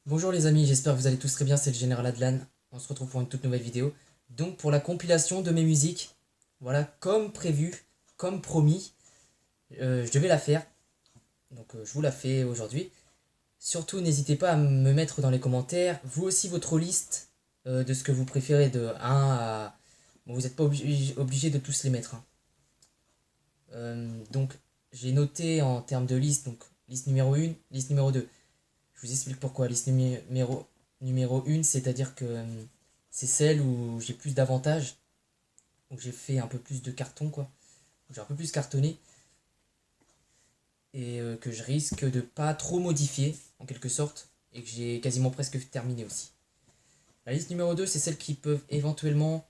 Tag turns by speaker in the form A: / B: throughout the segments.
A: Bonjour les amis, j'espère que vous allez tous très bien, c'est le Général Adlan. On se retrouve pour une toute nouvelle vidéo. Donc pour la compilation de mes musiques, voilà, comme prévu, comme promis, je devais la faire. Donc je vous la fais aujourd'hui. Surtout n'hésitez pas à me mettre dans les commentaires, vous aussi votre liste de ce que vous préférez de 1 à... Bon, vous n'êtes pas obligé de tous les mettre, hein. Donc j'ai noté en termes de liste, donc liste numéro 1, liste numéro 2. Je vous explique pourquoi. Liste numéro 1, c'est-à-dire que c'est celle où j'ai plus d'avantages, où j'ai fait un peu plus de carton, quoi. Où j'ai un peu plus cartonné et que je risque de pas trop modifier, en quelque sorte, et que j'ai quasiment presque terminé aussi. La liste numéro 2, c'est celles qui peuvent éventuellement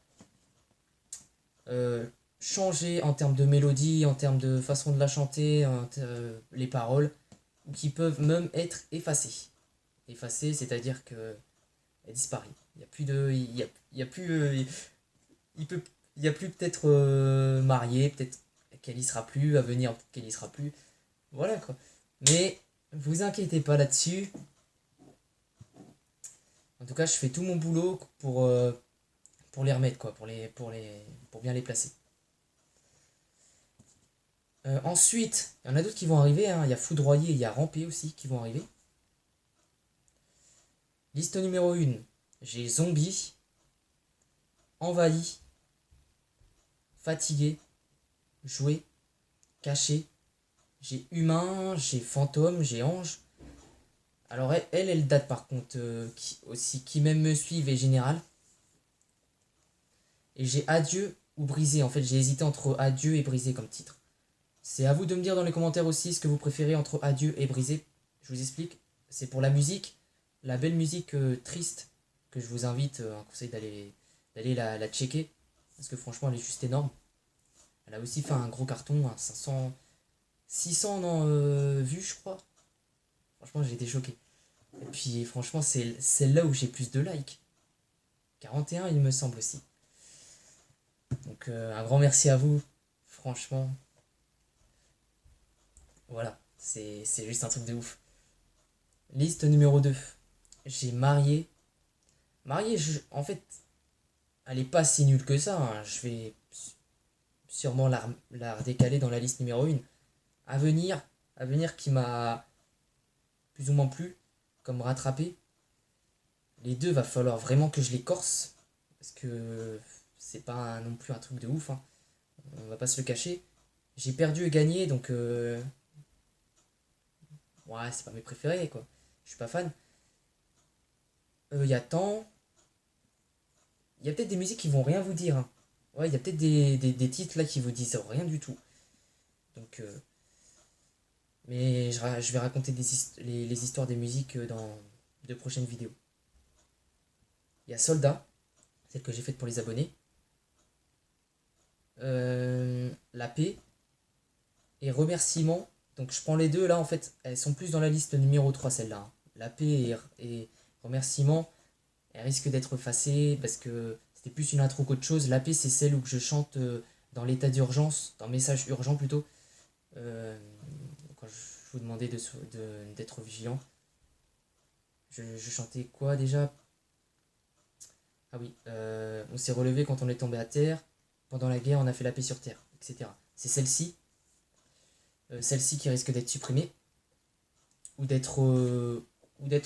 A: euh, changer en termes de mélodie, en termes de façon de la chanter, les paroles, ou qui peuvent même être effacées. Effacées, c'est-à-dire que elle disparaît. Il n'y a plus de. Il y a plus. Il peut. Il y a plus peut-être marié, peut-être qu'elle y sera plus, à venir, peut-être qu'elle y sera plus. Voilà quoi. Mais vous inquiétez pas là-dessus. En tout cas, je fais tout mon boulot pour les remettre quoi, pour bien les placer. Ensuite, il y en a d'autres qui vont arriver, hein. Il y a Foudroyer, il y a Ramper aussi qui vont arriver. Liste numéro 1, j'ai Zombie, Envahi, Fatigué, Joué, Caché, j'ai Humain, j'ai Fantôme, j'ai Ange. Alors elle date par contre qui même me suivent et Général. Et j'ai Adieu ou Brisé. En fait, j'ai hésité entre Adieu et Brisé comme titre. C'est à vous de me dire dans les commentaires aussi ce que vous préférez entre Adieu et Brisé. Je vous explique. C'est pour la musique, la belle musique triste que je vous invite, un conseil d'aller la checker. Parce que franchement, elle est juste énorme. Elle a aussi fait un gros carton, un 500, 600 non, vues, je crois. Franchement, j'ai été choqué. Et puis, franchement, c'est celle-là où j'ai plus de likes. 41, il me semble aussi. Donc, un grand merci à vous. Franchement, voilà. C'est juste un truc de ouf. Liste numéro 2. J'ai Marié. Marié, en fait, elle est pas si nulle que ça, hein. Je vais sûrement la redécaler dans la liste numéro 1. À venir qui m'a plus ou moins plu, comme rattrapé. Les deux, va falloir vraiment que je les corse. Parce que c'est pas non plus un truc de ouf, hein. On va pas se le cacher. J'ai perdu et gagné, donc ouais, c'est pas mes préférés, quoi. Je suis pas fan. Il y a tant. Il y a peut-être des musiques qui vont rien vous dire, hein. Ouais, il y a peut-être des titres là qui vous disent rien du tout. Donc, mais je vais raconter les histoires des musiques dans de prochaines vidéos. Il y a Soldat, celle que j'ai faite pour les abonnés. La paix et remerciements. Donc je prends les deux là en fait, elles sont plus dans la liste numéro 3 celle-là, hein. La paix et remerciements, elles risquent d'être effacées parce que c'était plus une intro qu'autre chose. La paix c'est celle où je chante dans l'état d'urgence, dans message urgent plutôt. Quand je vous demandais d'être vigilant. Je chantais quoi déjà? Ah oui, on s'est relevé quand on est tombé à terre. Pendant la guerre, on a fait la paix sur terre, etc. C'est celle-ci. Celle-ci qui risque d'être supprimée ou d'être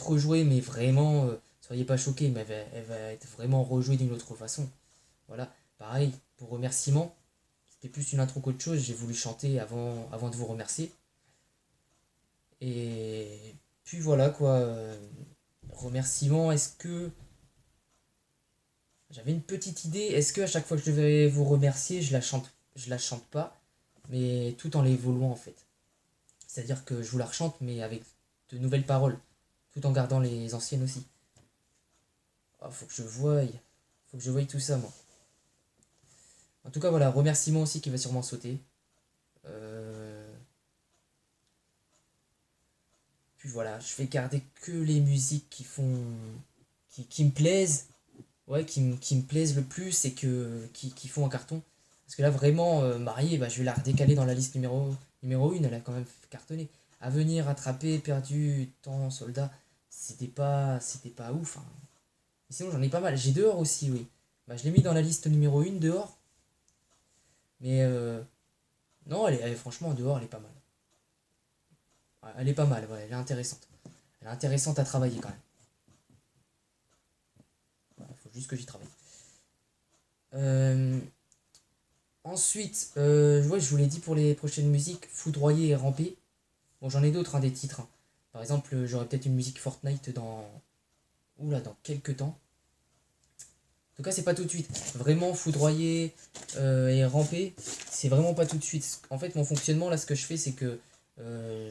A: rejouée, mais vraiment, soyez pas choqués, mais elle va être vraiment rejouée d'une autre façon. Voilà, pareil, pour remerciement, c'était plus une intro qu'autre chose, j'ai voulu chanter avant de vous remercier. Et puis voilà quoi, remerciement, est-ce que... J'avais une petite idée, est-ce que à chaque fois que je devais vous remercier, je la chante pas, mais tout en l'évoluant en fait. C'est-à-dire que je vous la rechante, mais avec de nouvelles paroles, tout en gardant les anciennes aussi. Ah, faut que je voie tout ça, moi. En tout cas, voilà, remerciement aussi qui va sûrement sauter. Euh, Puis voilà, je vais garder que les musiques qui me plaisent, ouais, qui me plaisent le plus et qui font un carton. Parce que là, vraiment, mariée, bah, je vais la redécaler dans la liste numéro 1, elle a quand même cartonné. À venir, attraper, perdu, temps, soldat. c'était pas ouf, hein. Sinon, j'en ai pas mal. J'ai dehors aussi, oui. Bah, je l'ai mis dans la liste numéro 1 dehors. Mais non, franchement, dehors, elle est pas mal. Ouais, elle est pas mal, ouais, elle est intéressante. Elle est intéressante à travailler quand même. Il faut juste que j'y travaille. Euh, Ensuite, ouais, je vous l'ai dit pour les prochaines musiques, Foudroyer et Ramper. Bon, j'en ai d'autres, hein, des titres, hein. Par exemple, j'aurai peut-être une musique Fortnite dans... Oula, dans quelques temps. En tout cas, c'est pas tout de suite. Vraiment, Foudroyer et Ramper, c'est vraiment pas tout de suite. En fait, mon fonctionnement, là, ce que je fais, c'est que... euh,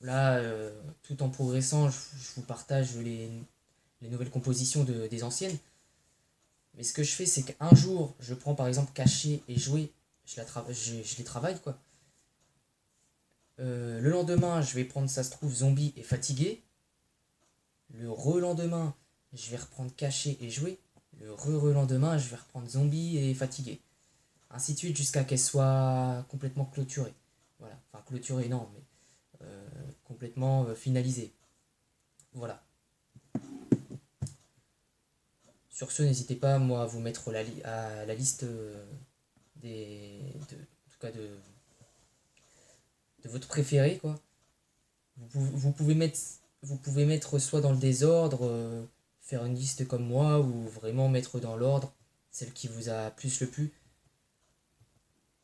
A: là, tout en progressant, je vous partage les nouvelles compositions des anciennes. Mais ce que je fais, c'est qu'un jour, je prends par exemple Cacher et Jouer, je les travaille quoi. Le lendemain, je vais prendre, ça se trouve, Zombie et Fatigué. Le relendemain, je vais reprendre Cacher et Jouer. Le re-relendemain, je vais reprendre Zombie et Fatigué. Ainsi de suite jusqu'à qu'elle soit complètement clôturée. Voilà. Enfin, clôturée, non, mais complètement finalisée. Voilà. Sur ce, n'hésitez pas, moi, à vous mettre à la liste en tout cas de votre préféré, quoi. Vous pouvez mettre soit dans le désordre, faire une liste comme moi, ou vraiment mettre dans l'ordre celle qui vous a plus le plu.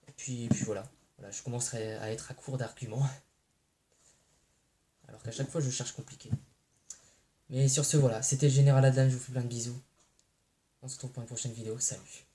A: Et puis voilà. Voilà, je commencerai à être à court d'arguments, alors qu'à chaque fois je cherche compliqué. Mais sur ce, voilà, c'était le Général Adlan, je vous fais plein de bisous. On se retrouve pour une prochaine vidéo, salut.